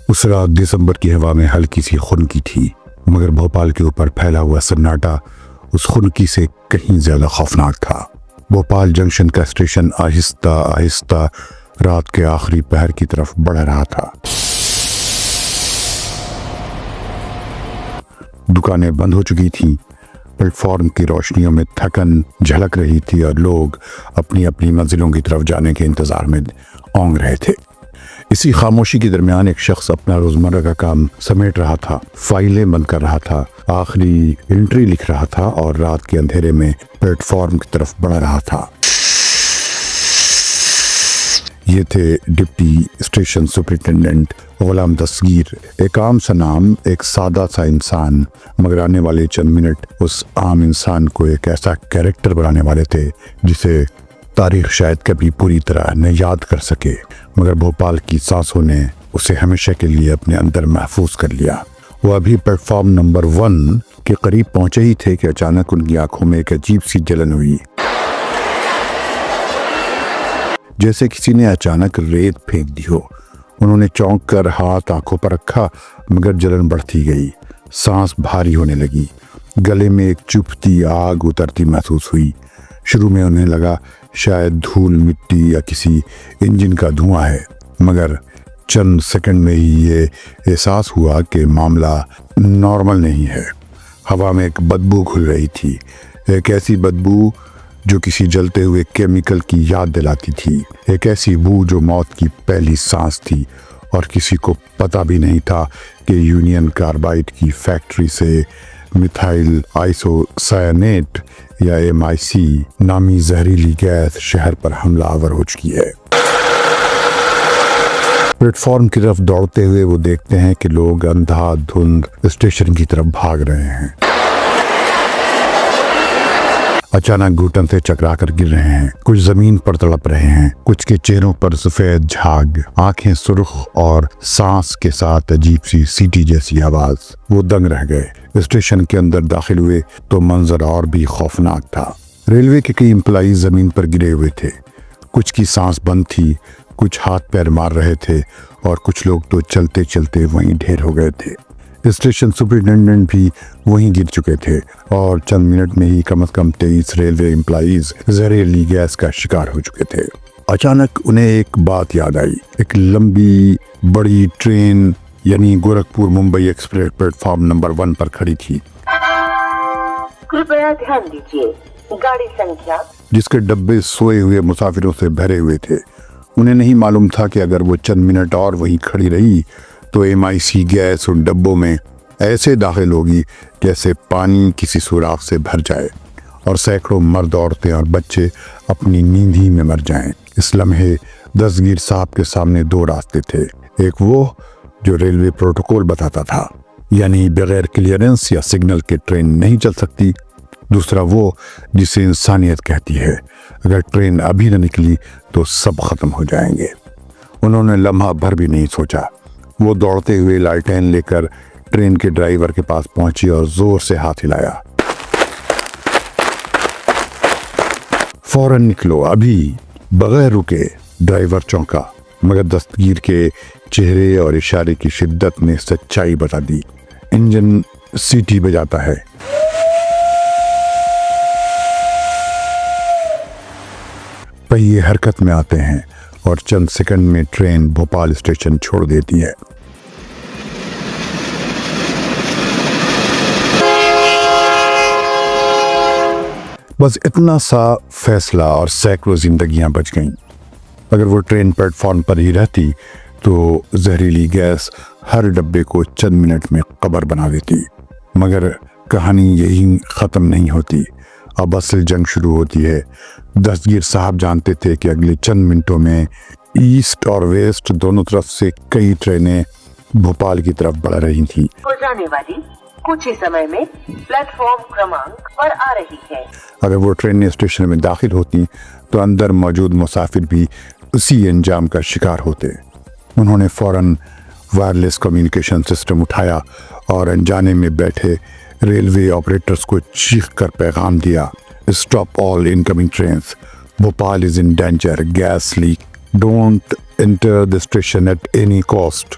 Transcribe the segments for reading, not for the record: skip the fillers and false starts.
اس رات دسمبر کی ہوا میں ہلکی سی خنکی تھی، مگر بھوپال کے اوپر پھیلا ہوا سناٹا اس خنکی سے کہیں زیادہ خوفناک تھا۔ بھوپال جنکشن کا اسٹیشن آہستہ آہستہ رات کے آخری پہر کی طرف بڑھ رہا تھا۔ دکانیں بند ہو چکی تھیں، پلیٹ فارم کی روشنیوں میں تھکن جھلک رہی تھی اور لوگ اپنی اپنی منزلوں کی طرف جانے کے انتظار میں اونگ رہے تھے۔ اسی خاموشی کے درمیان ایک شخص اپنا روزمرہ کا کام سمیٹ رہا تھا، فائلیں بند کر رہا تھا، آخری انٹری لکھ رہا تھا اور رات کے اندھیرے میں پلیٹ فارم کی طرف بڑھ رہا تھا۔ یہ تھے deputy station superintendent Ghulam Dastgir, ایک عام سا نام، ایک سادہ سا انسان، مگر آنے والے چند منٹ اس عام انسان کو ایک ایسا کیریکٹر بنانے والے تھے جسے تاریخ شاید کبھی پوری طرح نہ یاد کر سکے، مگر بھوپال کی سانسوں نے اسے ہمیشہ کے لیے اپنے اندر محفوظ کر لیا۔ وہ ابھی پلیٹ فارم نمبر 1 کے قریب پہنچے ہی تھے کہ اچانک ان کی آنکھوں میں ایک عجیب سی جلن ہوئی، جیسے کسی نے اچانک ریت پھینک دی ہو۔ انہوں نے چونک کر ہاتھ آنکھوں پر رکھا، مگر جلن بڑھتی گئی، سانس بھاری ہونے لگی، گلے میں ایک چبھتی آگ اترتی محسوس ہوئی۔ شروع میں انہیں لگا شاید دھول مٹی یا کسی انجن کا دھواں ہے، مگر چند سیکنڈ میں ہی یہ احساس ہوا کہ معاملہ نارمل نہیں ہے۔ ہوا میں ایک بدبو گھل رہی تھی، ایک ایسی بدبو جو کسی جلتے ہوئے کیمیکل کی یاد دلاتی تھی، ایک ایسی بو جو موت کی پہلی سانس تھی، اور کسی کو پتہ بھی نہیں تھا کہ یونین کاربائڈ کی فیکٹری سے میتھائل آئسو سائنیٹ یا MIC نامی زہریلی گیس شہر پر حملہ آور ہو چکی ہے۔ پلیٹ فارم کی طرف دوڑتے ہوئے وہ دیکھتے ہیں کہ لوگ اندھا دھند اسٹیشن کی طرف بھاگ رہے ہیں، اچانک گھٹن سے چکرا کر گر رہے ہیں، کچھ زمین پر تڑپ رہے ہیں، کچھ کے چہروں پر سفید جھاگ، آنکھیں سرخ اور سانس کے ساتھ عجیب سی سیٹی جیسی آواز۔ وہ دنگ رہ گئے۔ اسٹیشن کے اندر داخل ہوئے تو منظر اور بھی خوفناک تھا۔ ریلوے کے کئی امپلائیز زمین پر گرے ہوئے تھے، کچھ کی سانس بند تھی، کچھ ہاتھ پیر مار رہے تھے اور کچھ لوگ تو چلتے چلتے وہیں ڈھیر ہو گئے تھے۔ اسٹیشن سپرنٹینڈنٹ بھی وہیں گر چکے تھے اور چند منٹ میں ہی کم از کم 23 ریلوے امپلائیز زہریلی گیس کا شکار ہو چکے تھے۔ اچانک انہیں ایک بات یاد آئی، ایک لمبی بڑی ٹرین یعنی Gorakhpur Mumbai express plate form number 1 پر کھڑی تھی، کرپیا دھیان دیجیے، گاڑی سنکھیا، جس کے ڈبے سوئے ہوئے مسافروں سے بھرے ہوئے تھے۔ انہیں نہیں معلوم تھا کہ اگر وہ چند منٹ اور وہیں کھڑی رہی تو MIC گیس ان ڈبوں میں ایسے داخل ہوگی جیسے پانی کسی سوراخ سے بھر جائے، اور سینکڑوں مرد، عورتیں اور بچے اپنی نیند ہی میں مر جائیں۔ اس لمحے دستگیر صاحب کے سامنے 2 راستے تھے، ایک وہ جو ریلوے پروٹوکول بتاتا تھا، یعنی بغیر کلیئرنس یا سگنل کے ٹرین نہیں چل سکتی، دوسرا وہ جسے انسانیت کہتی ہے، اگر ٹرین ابھی نہ نکلی تو سب ختم ہو جائیں گے۔ انہوں نے لمحہ بھر بھی نہیں سوچا، وہ دوڑتے ہوئے لالٹین لے کر ٹرین کے ڈرائیور کے پاس پہنچی اور زور سے ہاتھ ہلایا، فوراً نکلو ابھی، بغیر رکے۔ ڈرائیور چونکا، مگر دستگیر کے چہرے اور اشارے کی شدت نے سچائی بتا دی۔ انجن سیٹی بجاتا ہے، پہیے حرکت میں آتے ہیں اور چند سیکنڈ میں ٹرین بھوپال اسٹیشن چھوڑ دیتی ہے۔ بس اتنا سا فیصلہ اور سینکڑوں زندگیاں بچ گئیں۔ اگر وہ ٹرین پلیٹ فارم پر ہی رہتی تو زہریلی گیس ہر ڈبے کو چند منٹ میں قبر بنا دیتی، مگر کہانی یہی ختم نہیں ہوتی، اب اصل جنگ شروع ہوتی ہے۔ دستگیر صاحب جانتے تھے کہ اگلے چند منٹوں میں ایسٹ اور ویسٹ دونوں طرف سے کئی ٹرینیں بھوپال کی طرف بڑھ رہی تھیں۔ ہو جانے والی کچھ ہی سمے میں پلیٹ فارم کرمانک پر آ رہی ہے۔ اگر وہ ٹرینیں اسٹیشن میں داخل ہوتی تو اندر موجود مسافر بھی اسی انجام کا شکار ہوتے۔ انہوں نے فوراً وائرلیس کمیونیکیشن سسٹم اٹھایا اور انجانے میں بیٹھے ریلوے آپریٹرز کو چیخ کر پیغام دیا، stop all incoming trains, Bhopal is in danger, gas leak, don't enter the station at any cost.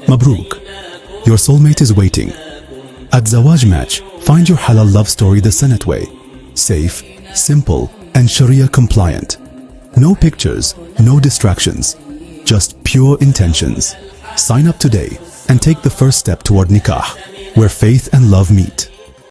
Mabruk, your soulmate is waiting. At Zawaj Match, find your halal love story the Senate way. Safe, simple, and Sharia compliant. No pictures, no distractions, just pure intentions. Sign up today and take the first step toward nikah, where faith and love meet.